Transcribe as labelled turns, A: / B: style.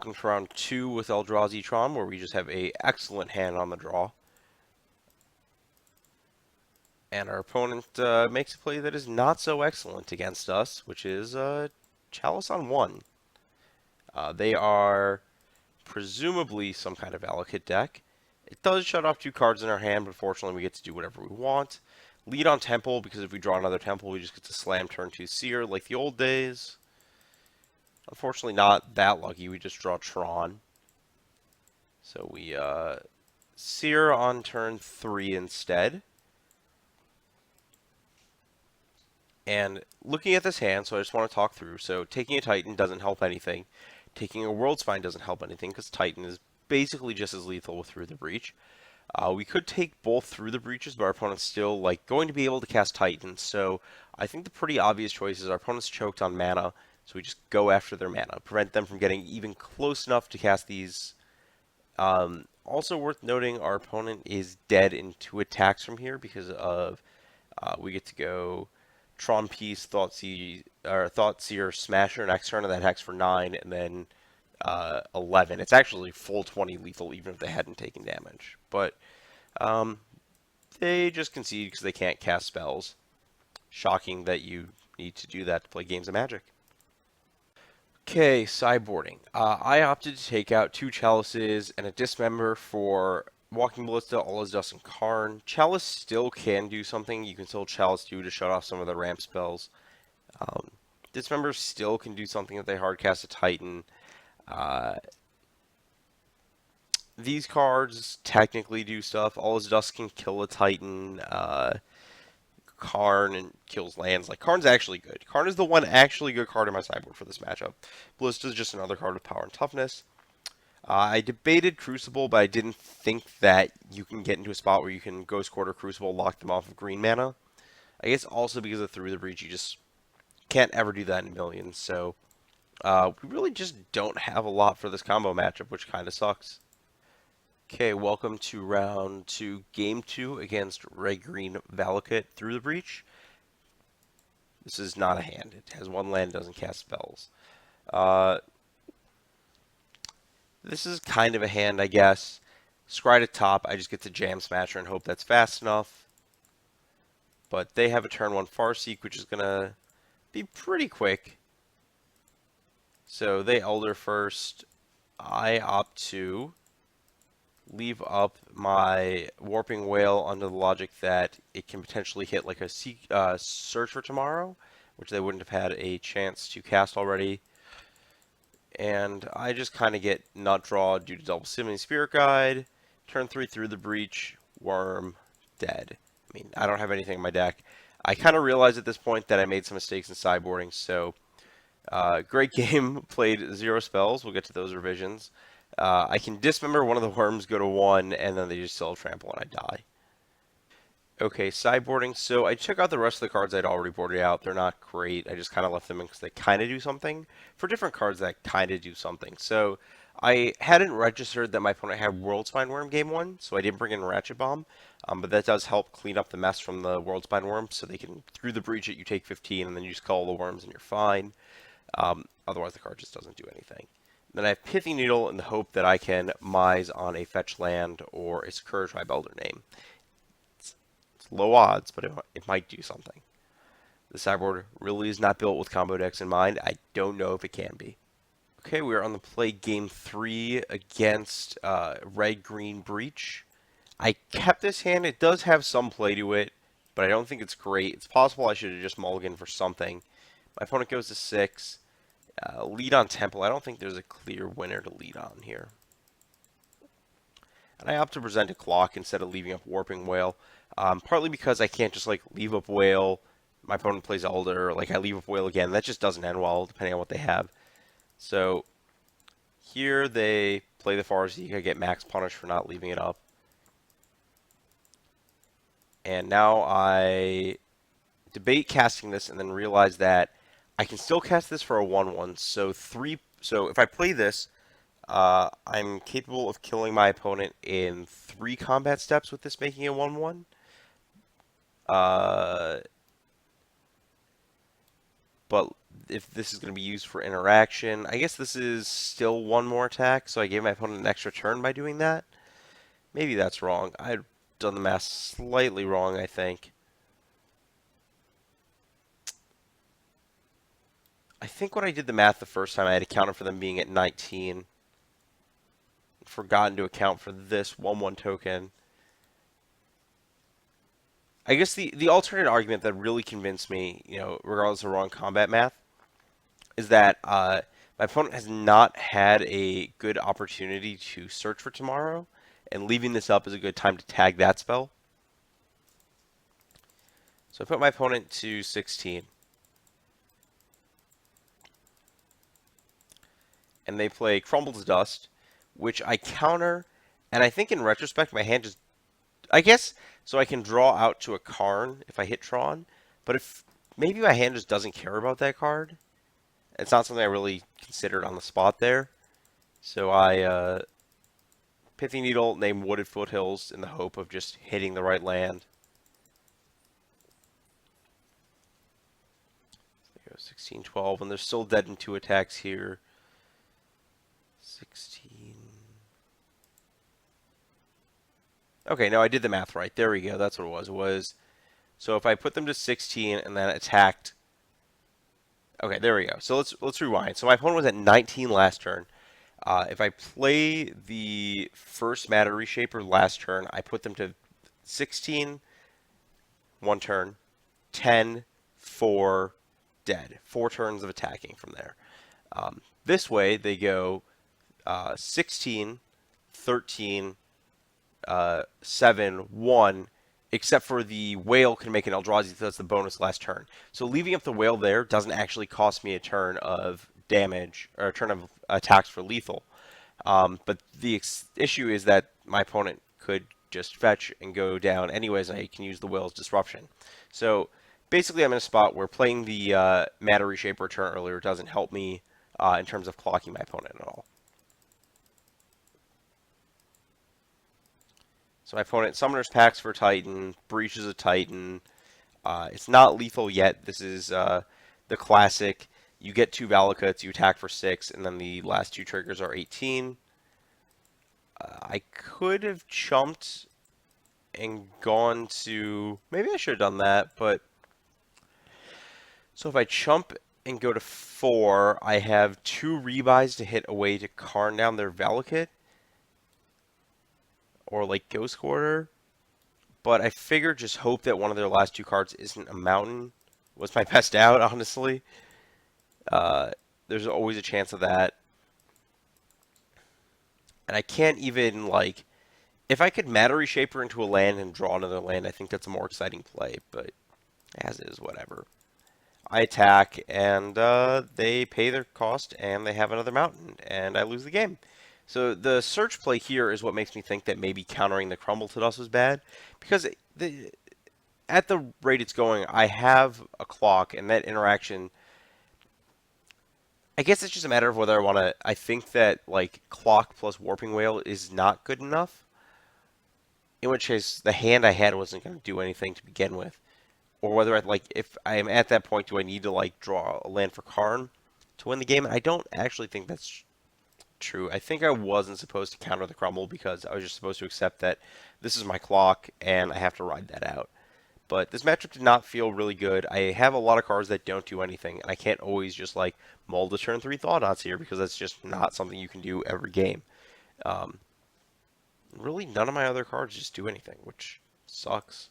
A: welcome to round 2 with Eldrazi Tron, where we just have a excellent hand on the draw. And our opponent makes a play that is not so excellent against us, which is Chalice on 1. They are presumably some kind of Valakut deck. It does shut off 2 cards in our hand, but fortunately we get to do whatever we want. Lead on Temple, because if we draw another Temple, we just get to slam turn 2 Seer like the old days. Unfortunately not that lucky, we just draw Tron. So we Seer on turn 3 instead. And looking at this hand, so I just want to talk through. So taking a Titan doesn't help anything. Taking a World Spine doesn't help anything because Titan is basically just as lethal with Through the Breach. We could take both Through the Breaches, but our opponent's still going to be able to cast Titan. So I think the pretty obvious choice is our opponent's choked on mana, so we just go after their mana, prevent them from getting even close enough to cast these. Also worth noting, our opponent is dead in 2 attacks from here because of we get to go Tron Piece, Thoughtseer, Smasher next turn, and that attacks for 9, and then 11. It's actually full 20 lethal even if they hadn't taken damage. But they just concede because they can't cast spells. Shocking that you need to do that to play games of Magic. Okay, sideboarding. I opted to take out 2 Chalices and a Dismember for Walking Ballista, All Is Dust, and Karn. Chalice still can do something. You can still Chalice 2 to shut off some of the ramp spells. Dismember still can do something if they hardcast a Titan. These cards technically do stuff. All Is Dust can kill a Titan. Karn and kills lands. Like, Karn's actually good. Karn is the one actually good card in my sideboard for this matchup. Ballista is just another card with power and toughness. I debated Crucible, but I didn't think that you can get into a spot where you can Ghost Quarter Crucible, lock them off of green mana. I guess also because of Through the Breach, you just can't ever do that in millions. So we really just don't have a lot for this combo matchup, which kind of sucks. Okay, welcome to round 2, game 2 against Red-Green Valakut Through the Breach. This is not a hand. It has 1 land, doesn't cast spells. This is kind of a hand, I guess. Scry to top, I just get to Jam Smasher and hope that's fast enough. But they have a turn 1 Farseek, which is going to be pretty quick. So they Elder first. I opt to leave up my Warping Whale under the logic that it can potentially hit like a Search for Tomorrow, which they wouldn't have had a chance to cast already. And I just kind of get Nut Draw due to Double Summoning Spirit Guide. Turn 3 Through the Breach, Worm, dead. I mean, I don't have anything in my deck. I kind of realized at this point that I made some mistakes in sideboarding, so great game. Played 0 spells. We'll get to those revisions. I can Dismember one of the worms, go to 1, and then they just still trample and I die. Okay, sideboarding. So I check out the rest of the cards I'd already boarded out. They're not great. I just kind of left them in because they kind of do something. For different cards that kind of do something. So I hadn't registered that my opponent had World Spine Worm game 1, so I didn't bring in Ratchet Bomb. But that does help clean up the mess from the World Spine Worm, so they can, through the breach it, you take 15, and then you just call the worms and you're fine. Otherwise the card just doesn't do anything. Then I have Pithy Needle in the hope that I can Mise on a fetch land or a Sakura Tribe Elder name. It's low odds, but it might do something. The sideboard really is not built with combo decks in mind. I don't know if it can be. Okay, we are on the play game 3 against Red-Green Breach. I kept this hand. It does have some play to it, but I don't think it's great. It's possible I should have just mulliganed for something. My opponent goes to 6. Lead on Temple. I don't think there's a clear winner to lead on here. And I opt to present a Clock instead of leaving up Warping Whale. Partly because I can't just leave up Whale. My opponent plays Elder. I leave up Whale again. That just doesn't end well depending on what they have. So here they play the Farseek. I get max punish for not leaving it up. And now I debate casting this and then realize that I can still cast this for a 1/1. So if I play this, I'm capable of killing my opponent in 3 combat steps with this making a 1/1. But if this is going to be used for interaction. I guess this is still one more attack, so I gave my opponent an extra turn by doing that. Maybe that's wrong. I've done the math slightly wrong, I think. I think when I did the math the first time, I had accounted for them being at 19. Forgotten to account for this 1/1 token. I guess the alternate argument that really convinced me, regardless of wrong combat math, is that my opponent has not had a good opportunity to search for tomorrow, and leaving this up is a good time to tag that spell. So I put my opponent to 16. And they play Crumble to Dust, which I counter, and I think in retrospect my hand just, I guess, so I can draw out to a Karn if I hit Tron, but if maybe my hand just doesn't care about that card. It's not something I really considered on the spot there. So I Pithy Needle, name Wooded Foothills in the hope of just hitting the right land. There goes 16, 12, and they're still dead in 2 attacks here. 16. Okay, no, I did the math right. There we go. That's what it was. It was, so if I put them to 16 and then attacked. Okay, there we go. So let's rewind. So my opponent was at 19 last turn. If I play the first Matter Reshaper last turn, I put them to 16, 1 turn, 10, 4, dead. 4 turns of attacking from there. This way, they go 16, 13, 7, 1, except for the whale can make an Eldrazi, so that's the bonus last turn. So leaving up the whale there doesn't actually cost me a turn of damage, or a turn of attacks for lethal. But the issue is that my opponent could just fetch and go down anyways, and I can use the whale's disruption. So basically I'm in a spot where playing the Matter Reshaper turn earlier doesn't help me in terms of clocking my opponent at all. So my opponent Summoner's Pacts for Titan, Breaches a Titan. It's not lethal yet. This is the classic. You get 2 Valakuts, you attack for 6, and then the last 2 triggers are 18. I could have chumped and gone to... Maybe I should have done that, but... So if I chump and go to 4, I have 2 rebuys to hit away to Karn down their Valakut. Or like Ghost Quarter, but I figured just hope that one of their last 2 cards isn't a mountain was my best out, honestly. There's always a chance of that. And I can't even, like, if I could Matter Reshaper into a land and draw another land, I think that's a more exciting play, but as is, whatever. I attack, and they pay their cost, and they have another mountain, and I lose the game. So the search play here is what makes me think that maybe countering the Crumble to Dust was bad, because at the rate it's going, I have a clock, and that interaction, I guess it's just a matter of whether I want to, I think that, like, clock plus Warping Whale is not good enough, in which case the hand I had wasn't going to do anything to begin with, or whether, if I am at that point, do I need to, like, draw a land for Karn to win the game, and I don't actually think that's true. I think I wasn't supposed to counter the Crumble because I was just supposed to accept that this is my clock and I have to ride that out. But this matchup did not feel really good. I have a lot of cards that don't do anything, and I can't always just like mull the turn 3 Thought-Knots here because that's just not something you can do every game. Really, none of my other cards just do anything, which sucks.